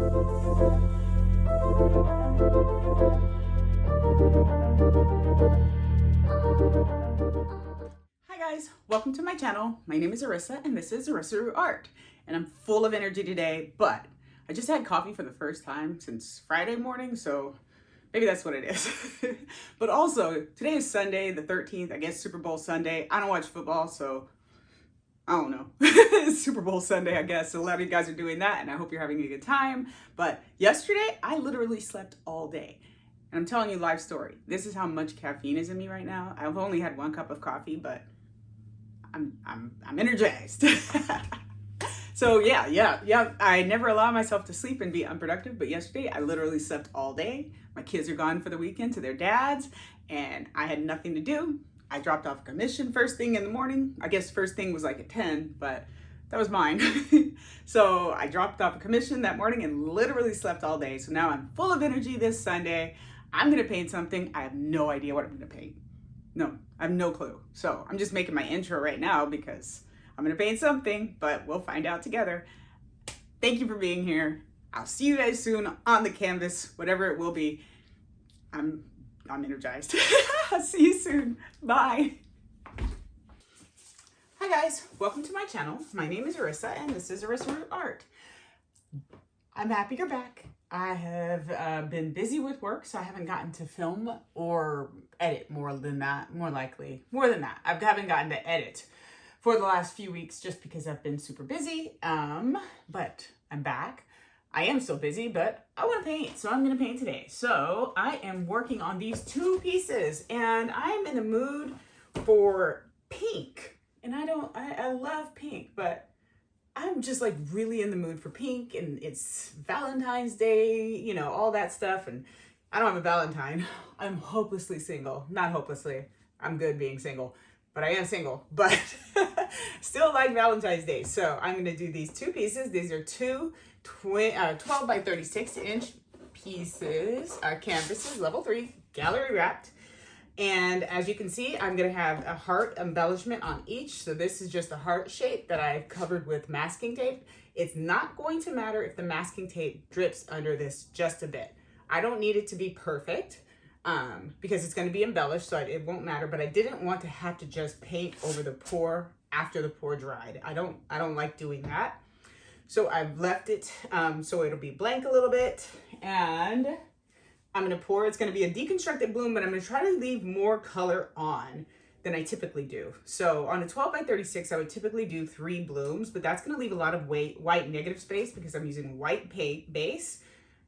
Hi guys, welcome to my channel. My name is Arissa and this is Arissa Art. And I'm full of energy today, but I just had coffee for the first time since Friday morning, so maybe that's what it is. But also, today is Sunday, the 13th, I guess Super Bowl Sunday. I don't watch football, so I don't know. It's Super Bowl Sunday, I guess. So a lot of you guys are doing that, and I hope you're having a good time. But yesterday, I literally slept all day. And I'm telling you, life story. This is how much caffeine is in me right now. I've only had 1 cup of coffee, but I'm energized. So yeah. I never allow myself to sleep and be unproductive, but yesterday I literally slept all day. My kids are gone for the weekend to their dads, and I had nothing to do. I dropped off a commission first thing in the morning. I guess first thing was like at 10, but that was mine. So I dropped off a commission that morning and literally slept all day. So now I'm full of energy this Sunday. I'm gonna paint something. I have no idea what I'm gonna paint. No, I have no clue. So I'm just making my intro right now because I'm gonna paint something, but we'll find out together. Thank you for being here. I'll see you guys soon on the canvas, whatever it will be. I'm energized. I'll see you soon. Bye. Hi guys, welcome to my channel. My name is Arissa and this is Arissa Art. I'm happy you're back. I have been busy with work, so I haven't gotten to film or edit more than that. I haven't gotten to edit for the last few weeks just because I've been super busy. But I'm back. I am still busy, but I want to paint, so I'm going to paint today. So I am working on these 2 pieces, and I'm in the mood for pink. And I love pink, but I'm just like really in the mood for pink, and it's Valentine's Day, you know, all that stuff. And I don't have a Valentine. I'm hopelessly single. Not hopelessly. I'm good being single, but I am single, but still like Valentine's Day. So I'm going to do these 2 pieces. These are 2 12 by 36 inch pieces, canvases, level 3, gallery wrapped. And as you can see, I'm going to have a heart embellishment on each. So this is just a heart shape that I've covered with masking tape. It's not going to matter if the masking tape drips under this just a bit. I don't need it to be perfect because it's going to be embellished, so it won't matter. But I didn't want to have to just paint over the pour after the pour dried. I don't like doing that. So I've left it so it'll be blank a little bit, and I'm gonna pour. It's gonna be a deconstructed bloom, but I'm gonna try to leave more color on than I typically do. So on a 12 by 36, I would typically do 3 blooms, but that's gonna leave a lot of white negative space because I'm using white paint base.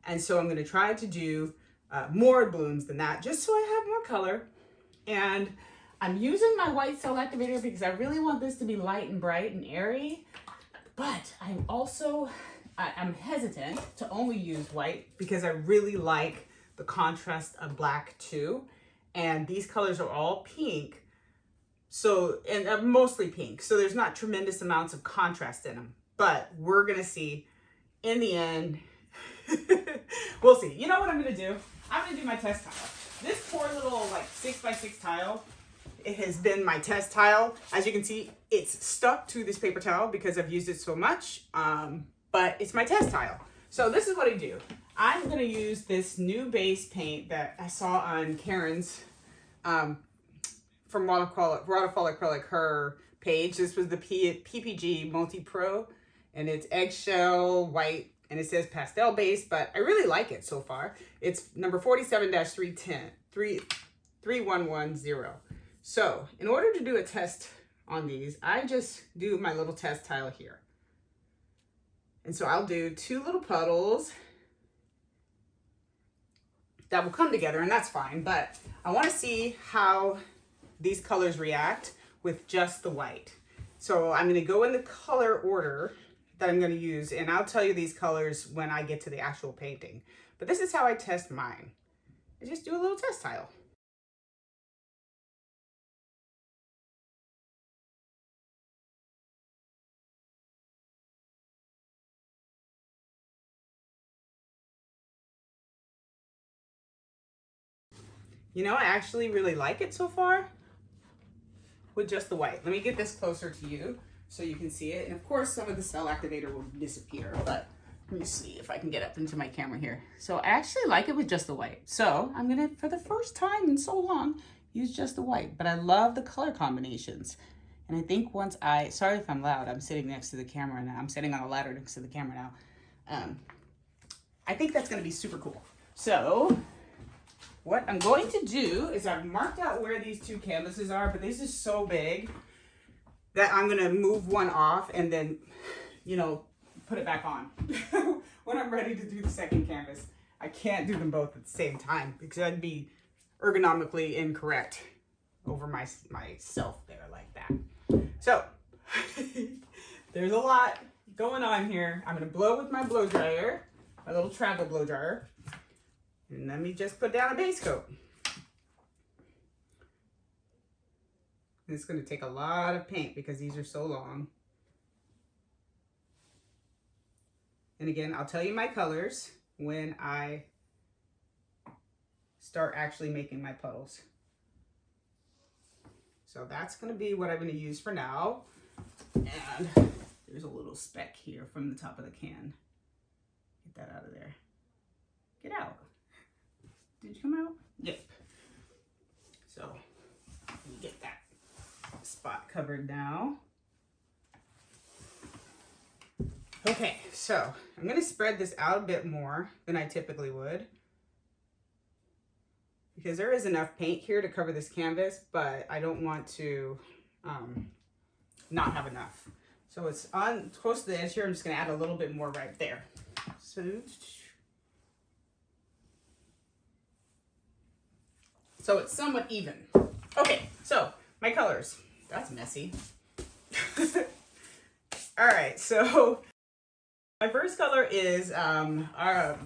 And so I'm gonna try to do more blooms than that, just so I have more color. And I'm using my white cell activator because I really want this to be light and bright and airy. But I'm hesitant to only use white because I really like the contrast of black too. And these colors are all pink. So, and mostly pink. So there's not tremendous amounts of contrast in them, but we're going to see in the end. We'll see. You know what I'm going to do? I'm going to do my test tile. This poor little like 6 by 6 tile, it has been my test tile. As you can see, it's stuck to this paper towel because I've used it so much, but it's my test tile. So this is what I do. I'm going to use this new base paint that I saw on Karen's from Polycrylic, her page. This was the PPG Multi Pro, and it's eggshell white, and it says pastel base, but I really like it so far. It's number 47-3110. So in order to do a test on these, I just do my little test tile here. And so I'll do 2 little puddles that will come together, and that's fine, but I want to see how these colors react with just the white. So I'm going to go in the color order that I'm going to use, and I'll tell you these colors when I get to the actual painting. But this is how I test mine. I just do a little test tile. You know, I actually really like it so far with just the white. Let me get this closer to you so you can see it. And of course, some of the cell activator will disappear, but Let me see if I can get up into my camera here. So I actually like it with just the white. So I'm gonna, for the first time in so long, use just the white, but I love the color combinations. And I think once sorry if I'm loud, I'm sitting next to the camera now. I'm sitting on a ladder next to the camera now. I think that's gonna be super cool. So what I'm going to do is I've marked out where these two canvases are, but this is so big that I'm gonna move one off and then, you know, put it back on when I'm ready to do the second canvas. I can't do them both at the same time because that'd be ergonomically incorrect over myself there like that. So there's a lot going on here. I'm gonna blow with my blow dryer, my little travel blow dryer. And let me just put down a base coat. It's gonna take a lot of paint because these are so long. And again, I'll tell you my colors when I start actually making my puddles. So that's gonna be what I'm gonna use for now. And there's a little speck here from the top of the can. Get that out of there. Get out. Did you come out? Yep. So let me get that spot covered now. Okay, so I'm gonna spread this out a bit more than I typically would because there is enough paint here to cover this canvas, but I don't want to not have enough. So it's on close to the edge here. I'm just gonna add a little bit more right there. So it's somewhat even. Okay, so my colors. That's messy. All right, so my first color is our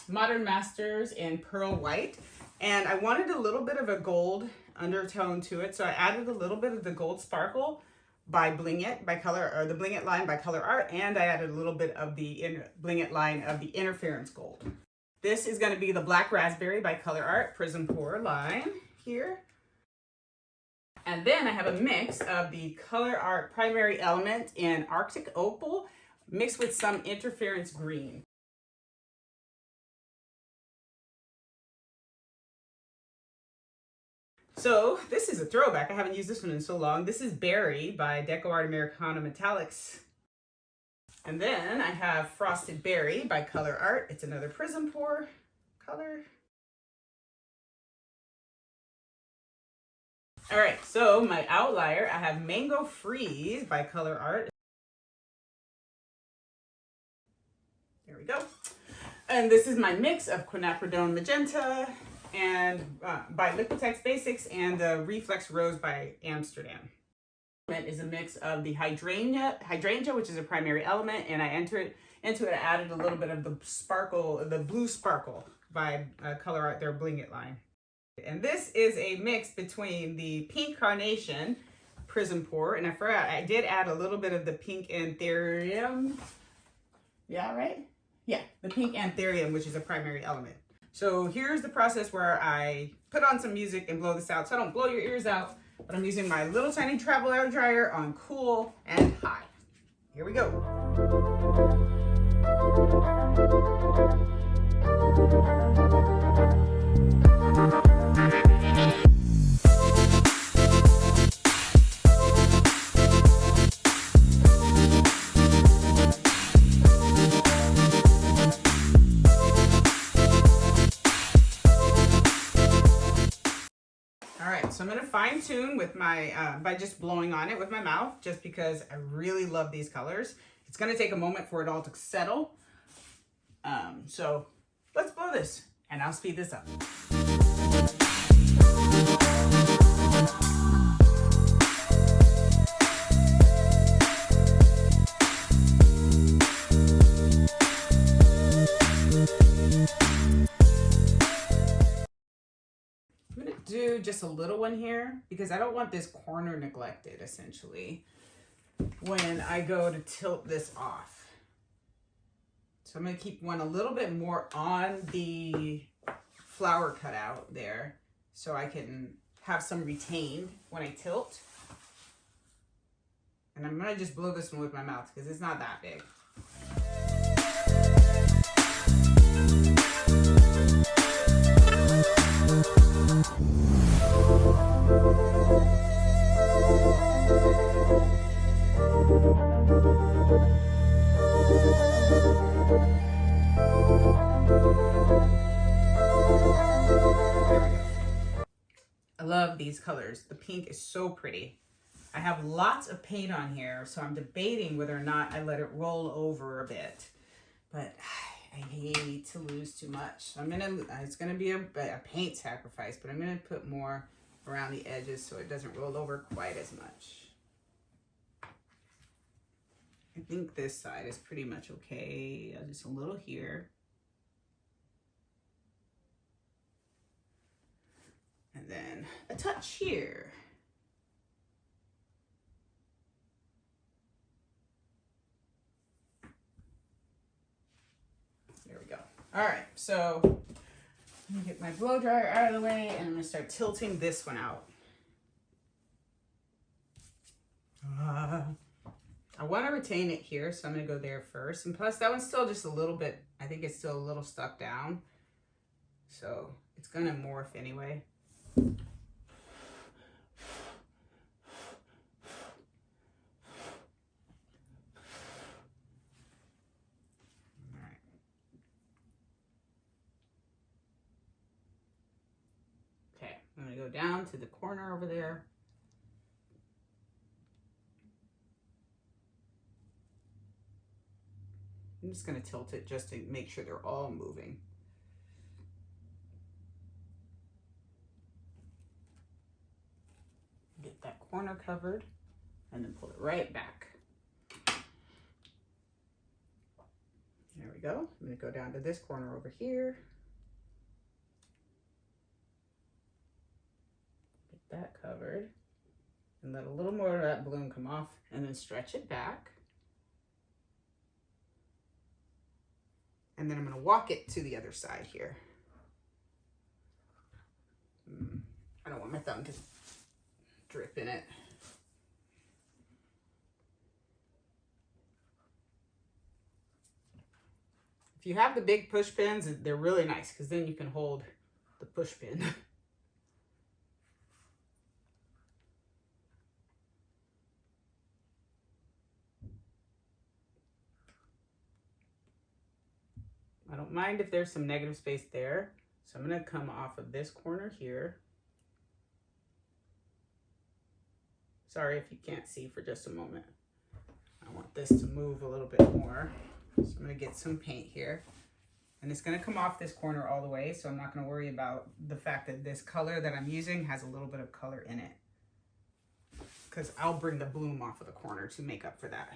Modern Masters in Pearl White. And I wanted a little bit of a gold undertone to it. So I added a little bit of the gold sparkle by Bling It by color, or the Bling It line by ColourArte. And I added a little bit of the Bling It line of the Interference Gold. This is gonna be the Black Raspberry by ColourArte Prizm Pour line here. And then I have a mix of the ColourArte Primary Element in Arctic Opal mixed with some Interference Green. So this is a throwback. I haven't used this one in so long. This is Berry by DecoArt Americana Metallics. And then I have Frosted Berry by ColourArte. It's another Prizm Pour color. All right, so my outlier, I have Mango Freeze by ColourArte. There we go. And this is my mix of Quinacridone Magenta and by Liquitext Basics and the Reflex Rose by Amsterdam. It is a mix of the Hydrangea, which is a primary element, and I added a little bit of the sparkle, the blue sparkle by ColourArte, their Bling It line. And this is a mix between the Pink Carnation Prizm Pour, and I forgot, I did add a little bit of the Pink Anthurium. Yeah, right? Yeah, the Pink Anthurium, which is a primary element. So here's the process where I put on some music and blow this out. So I don't blow your ears out, but I'm using my little tiny travel air dryer on cool and high. Here we go. So I'm going to fine tune with my, by just blowing on it with my mouth, just because I really love these colors. It's going to take a moment for it all to settle. So let's blow this and I'll speed this up. Do just a little one here because I don't want this corner neglected essentially when I go to tilt this off. So I'm going to keep one a little bit more on the flower cutout there so I can have some retained when I tilt. And I'm going to just blow this one with my mouth because it's not that big. these colors. The pink is so pretty. I have lots of paint on here, so I'm debating whether or not I let it roll over a bit. But I hate to lose too much. It's gonna be a paint sacrifice, but I'm gonna put more around the edges so it doesn't roll over quite as much. I think this side is pretty much okay. Just a little here. And then a touch here. There we go. All right, so let me get my blow dryer out of the way and I'm gonna start tilting this one out. I want to retain it here, so I'm going to go there first. And plus, that one's still just a little bit, I think it's still a little stuck down. So it's going to morph anyway. All right. Okay, I'm going to go down to the corner over there. I'm just going to tilt it just to make sure they're all moving. Get that corner covered and then pull it right back. There we go. I'm going to go down to this corner over here. Get that covered and let a little more of that bloom come off and then stretch it back. And then I'm going to walk it to the other side here. I don't want my thumb to drip in it. If you have the big push pins, they're really nice because then you can hold the push pin. I don't mind if there's some negative space there. So I'm going to come off of this corner here. Sorry if you can't see for just a moment. I want this to move a little bit more. So I'm going to get some paint here. And it's going to come off this corner all the way, so I'm not going to worry about the fact that this color that I'm using has a little bit of color in it. Because I'll bring the bloom off of the corner to make up for that.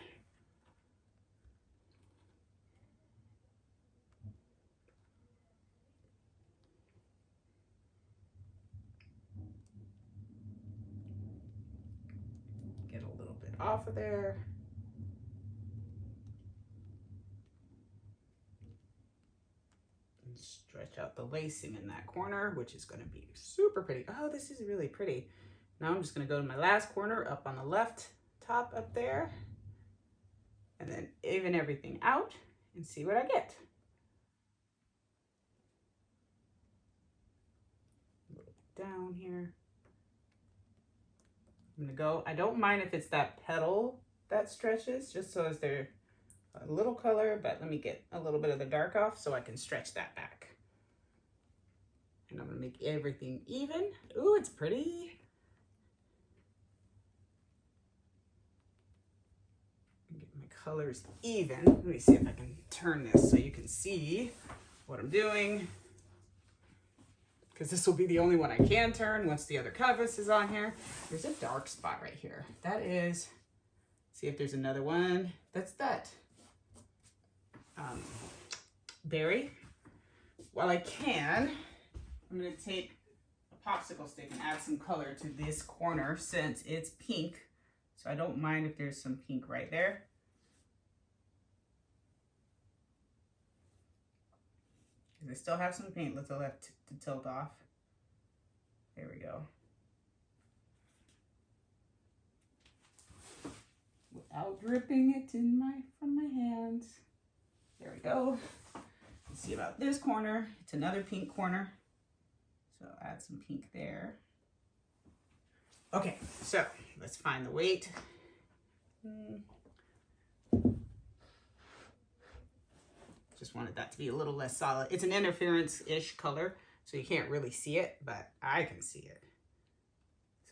Get a little bit off of there. And stretch out the lacing in that corner, which is going to be super pretty. Oh, this is really pretty. Now I'm just going to go to my last corner up on the left top up there. And then even everything out and see what I get. A little bit down here. I'm gonna go, I don't mind if it's that petal that stretches, just so as they're a little color, but let me get a little bit of the dark off so I can stretch that back. And I'm gonna make everything even. Ooh, it's pretty. Get my colors even. Let me see if I can turn this so you can see what I'm doing. Because this will be the only one I can turn once the other canvas is on here. There's a dark spot right here. That is, see if there's another one. That's that berry. While I can, I'm gonna take a popsicle stick and add some color to this corner since it's pink. So I don't mind if there's some pink right there. I still have some paint left to tilt off. There we go. Without dripping it from my hands. There we go. Let's see about this corner. It's another pink corner. So add some pink there. Okay, so let's find the weight. Just wanted that to be a little less solid. It's an interference-ish color, so you can't really see it, but I can see it.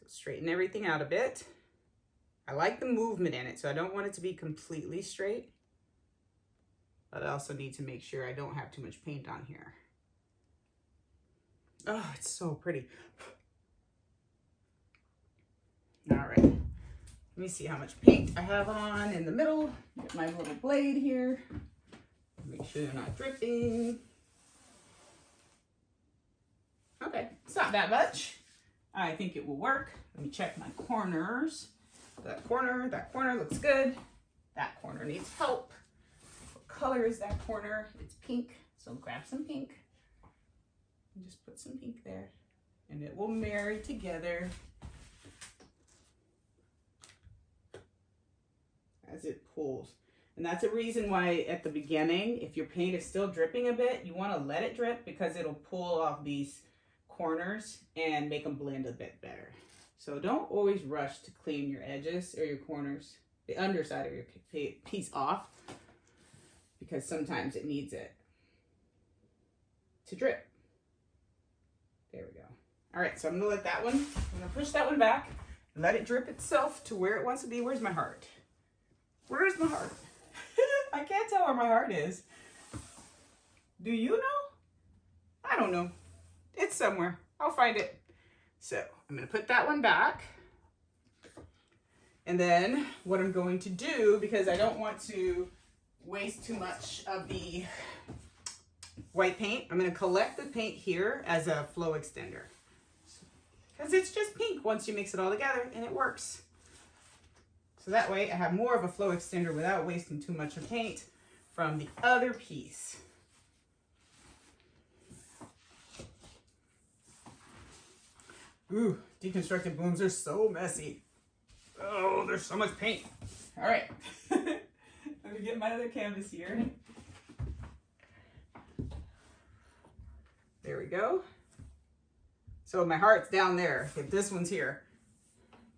straighten everything out a bit. I like the movement in it, so I don't want it to be completely straight. But I also need to make sure I don't have too much paint on here. Oh, it's so pretty. All right, let me see how much paint I have on in the middle. Get my little blade here. Make sure they're not dripping. Okay, it's not that much. I think it will work. Let me check my corners. That corner looks good. That corner needs help. What color is that corner? It's pink, so grab some pink. And just put some pink there. And it will marry together as it pulls. And that's a reason why at the beginning, if your paint is still dripping a bit, you want to let it drip because it'll pull off these corners and make them blend a bit better. So don't always rush to clean your edges or your corners, the underside of your piece off, because sometimes it needs it to drip. There we go. All right, so I'm gonna let that one, I'm gonna push that one back and let it drip itself to where it wants to be. Where's my heart? Where's my heart? I can't tell where my heart is. Do you know? I don't know. It's somewhere. I'll find it. So I'm going to put that one back. And then what I'm going to do, because I don't want to waste too much of the white paint, I'm going to collect the paint here as a flow extender. Because it's just pink once you mix it all together, and it works. So that way I have more of a flow extender without wasting too much of paint from the other piece. Ooh, deconstructed blooms are so messy. Oh, there's so much paint. All right, let me get my other canvas here. There we go. So my heart's down there. If this one's here,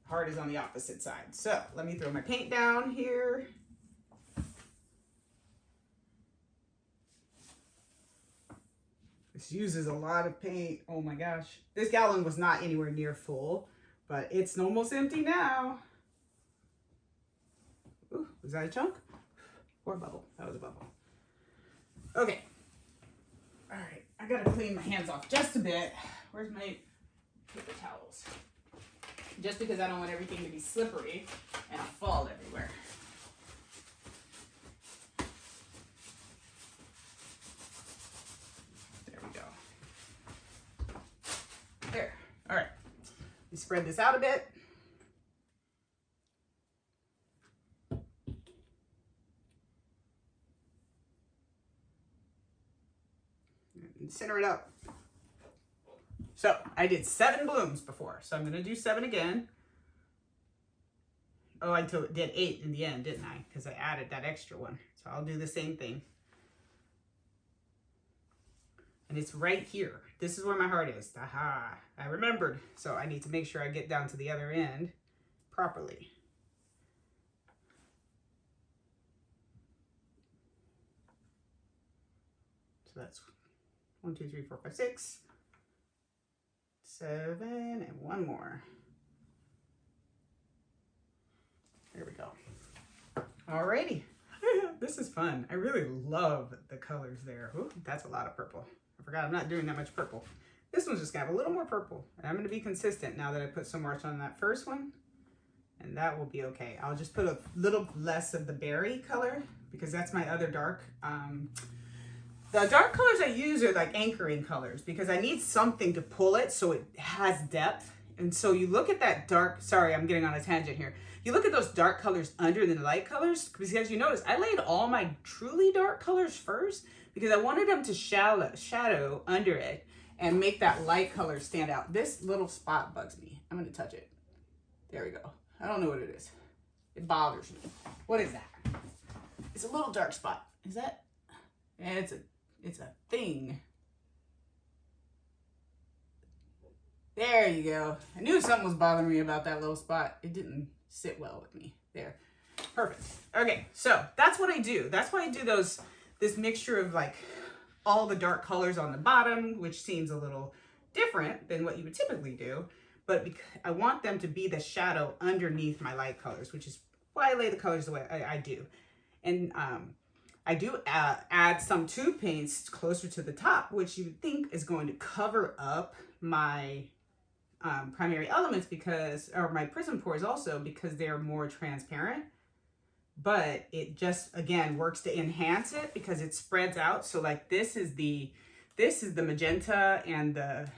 heart is on the opposite side. So let me throw my paint down here. This uses a lot of paint. Oh my gosh. This gallon was not anywhere near full, but it's almost empty now. Ooh, was that a chunk? Or a bubble? That was a bubble. Okay. All right, I gotta clean my hands off just a bit. Where's my paper towels? Just because I don't want everything to be slippery and fall everywhere. There we go. There. All right. We spread this out a bit. And center it up. So I did 7 blooms before, so I'm going to do 7 again. Oh, I did 8 in the end, didn't I? Because I added that extra one. So I'll do the same thing. And it's right here. This is where my heart is. Aha, I remembered. So I need to make sure I get down to the other end properly. So that's 1, 2, 3, 4, 5, 6. 7 and 1 more. There we go. Alrighty. This is fun. I really love the colors there. Ooh, that's a lot of purple. I forgot I'm not doing that much purple. This one's just got a little more purple. And I'm going to be consistent now that I put so much on that first one. And that will be okay. I'll just put a little less of the berry color because that's my other dark. The dark colors I use are like anchoring colors because I need something to pull it so it has depth. And so you look at that dark, sorry, I'm getting on a tangent here. You look at those dark colors under the light colors because you notice I laid all my truly dark colors first because I wanted them to shadow under it and make that light color stand out. This little spot bugs me. I'm going to touch it. There we go. I don't know what it is. It bothers me. What is that? It's a little dark spot. Is that? It's a thing. There you go. I knew something was bothering me about that little spot. It didn't sit well with me. There. Perfect. Okay, so that's what I do. That's why I do this mixture of like all the dark colors on the bottom, which seems a little different than what you would typically do. but I want them to be the shadow underneath my light colors, which is why I lay the colors the way I do. And I do add some tube paints closer to the top, which you would think is going to cover up my primary elements because, or my Prizm pores also, because they're more transparent. But it just, again, works to enhance it because it spreads out. So like this is the magenta and the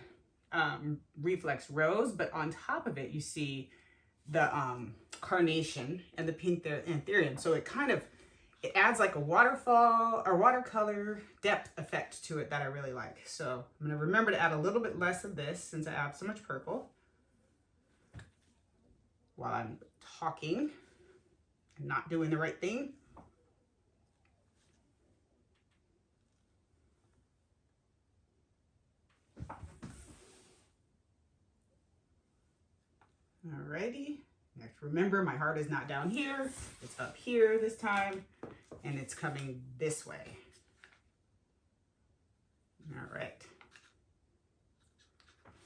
Reflex rose, but on top of it you see the carnation and the pink ethereum. So it kind of, it adds like a waterfall or watercolor depth effect to it that I really like. So I'm gonna remember to add a little bit less of this since I have so much purple while I'm talking and not doing the right thing. Alrighty. You have to remember my heart is not down here, it's up here this time, and it's coming this way. All right.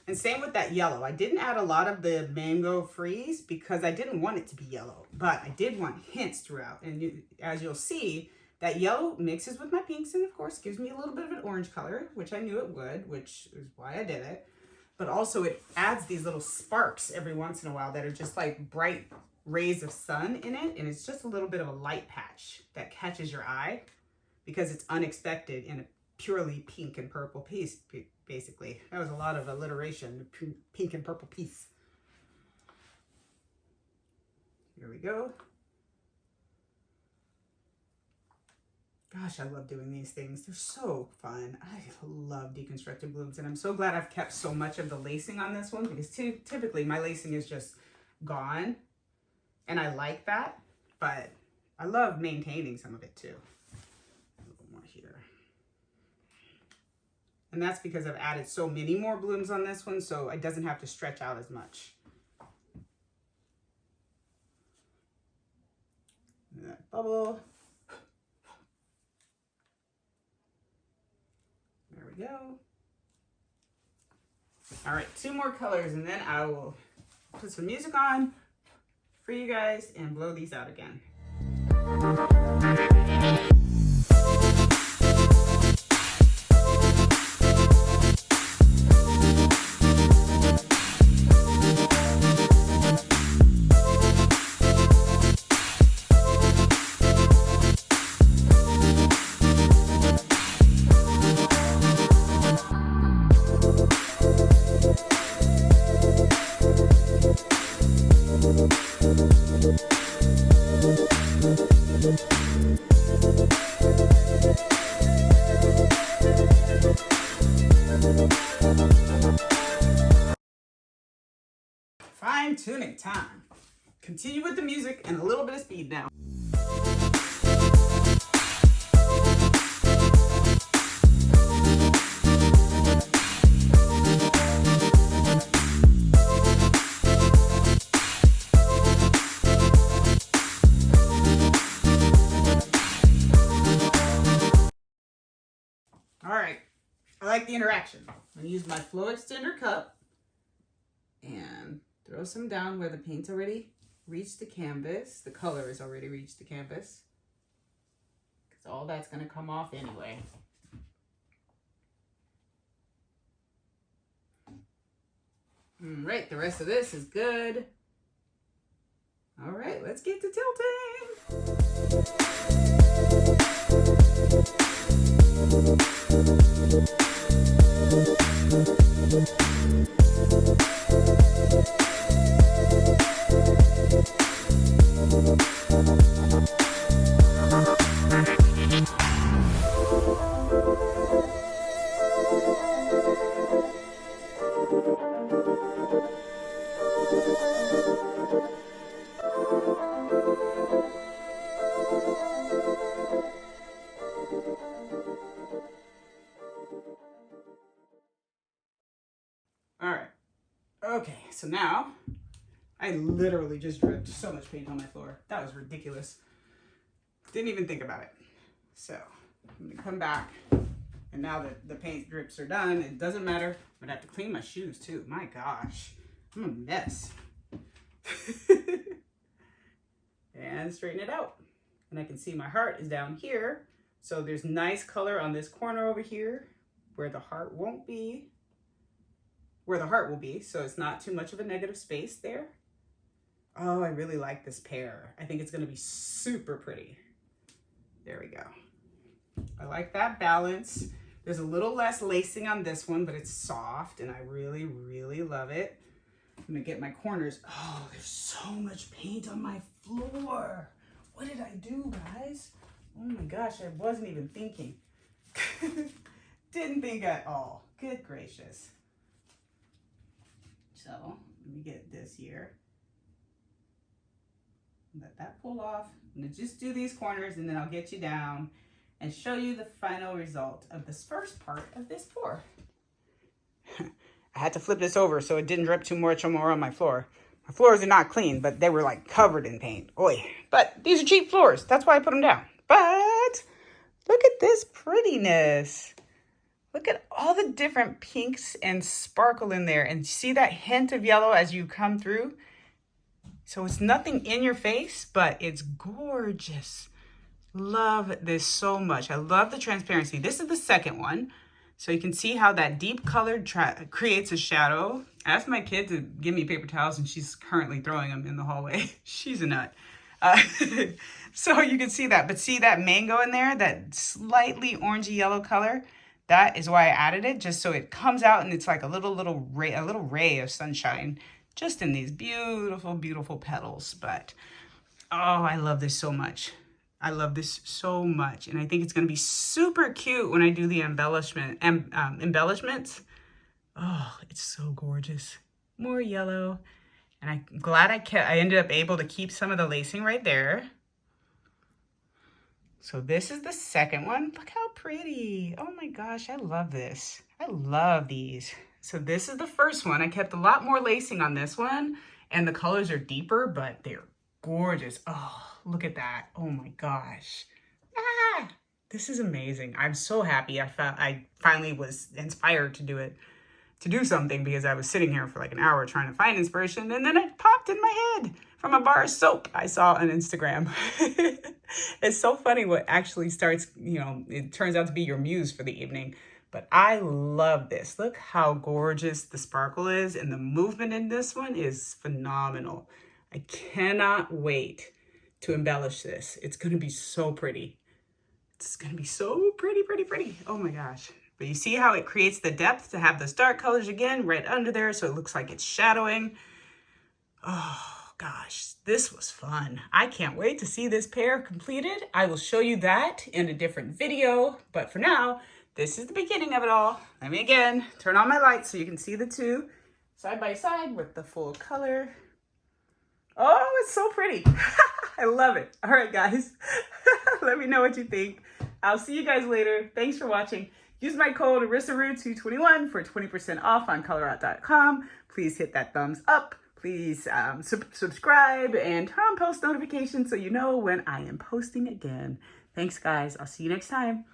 And same with that yellow. I didn't add a lot of the mango freeze because I didn't want it to be yellow, but I did want hints throughout. And as you'll see, that yellow mixes with my pinks and of course gives me a little bit of an orange color, which I knew it would, which is why I did it. But also it adds these little sparks every once in a while that are just like bright rays of sun in it. And it's just a little bit of a light patch that catches your eye because it's unexpected in a purely pink and purple piece, basically. That was a lot of alliteration, pink and purple piece. Here we go. Gosh, I love doing these things. They're so fun. I love deconstructed blooms, and I'm so glad I've kept so much of the lacing on this one because typically my lacing is just gone, and I like that, but I love maintaining some of it too. A little more here. And that's because I've added so many more blooms on this one, so it doesn't have to stretch out as much. And that bubble. There we go. All right, 2 more colors and then I will put some music on for you guys and blow these out again. Fine-tuning time. Continue with the music and a little bit of speed now. All right, I like the interaction. I'm gonna use my flow extender cup and throw some down where the paint's already reached the canvas. The color has already reached the canvas because all that's gonna come off anyway. All right, the rest of this is good. All right, let's get to tilting. All right, okay, so now I literally just dripped so much paint on my floor. That was ridiculous. Didn't even think about it. So I'm gonna come back, and now that the paint drips are done, it doesn't matter. I'm gonna have to clean my shoes too. My gosh, I'm a mess. And straighten it out. And I can see my heart is down here. So there's nice color on this corner over here where the heart won't be, where the heart will be. So it's not too much of a negative space there. Oh, I really like this pair. I think it's gonna be super pretty. There we go. I like that balance. There's a little less lacing on this one, but it's soft and I really, really love it. I'm gonna get my corners. Oh, there's so much paint on my floor. What did I do, guys? Oh my gosh, I wasn't even thinking. Didn't think at all. Good gracious. So, let me get this here. Let that pull off. I'm gonna just do these corners and then I'll get you down and show you the final result of this first part of this pour. I had to flip this over so it didn't drip too much more on my floor. My floors are not clean, but they were like covered in paint. Oy. But these are cheap floors. That's why I put them down. But look at this prettiness. Look at all the different pinks and sparkle in there. And see that hint of yellow as you come through? So it's nothing in your face, but it's gorgeous. Love this so much. I love the transparency. This is the second one. So you can see how that deep colored creates a shadow. I asked my kid to give me paper towels and she's currently throwing them in the hallway. She's a nut. So you can see that, but see that mango in there, that slightly orangey yellow color? That is why I added it, just so it comes out and it's like a little ray of sunshine just in these beautiful, beautiful petals. But, oh, I love this so much. I love this so much. And I think it's going to be super cute when I do the embellishments. Oh, it's so gorgeous. More yellow. And I'm glad I ended up able to keep some of the lacing right there. So this is the second one. Look how pretty. Oh my gosh, I love this. I love these. So this is the first one. I kept a lot more lacing on this one and the colors are deeper, but they're gorgeous. Oh, look at that. Oh my gosh. Ah, this is amazing. I'm so happy. I finally was inspired to do it, to do something, because I was sitting here for like an hour trying to find inspiration, and then it popped in my head from a bar of soap I saw on Instagram. It's so funny what actually starts, you know, it turns out to be your muse for the evening. But I love this. Look how gorgeous the sparkle is, and the movement in this one is phenomenal. I cannot wait to embellish this. It's going to be so pretty. It's going to be so pretty, pretty, pretty. Oh my gosh. But you see how it creates the depth to have those dark colors again right under there, so it looks like it's shadowing. Oh gosh, this was fun. I can't wait to see this pair completed. I will show you that in a different video, but for now, this is the beginning of it all. Let me again turn on my lights so you can see the two side by side with the full color. Oh, it's so pretty. I love it. All right, guys. Let me know what you think. I'll see you guys later. Thanks for watching. Use my code ErissaRue221 for 20% off on ColourArte.com. Please hit that thumbs up. Please subscribe and turn on post notifications so you know when I am posting again. Thanks, guys. I'll see you next time.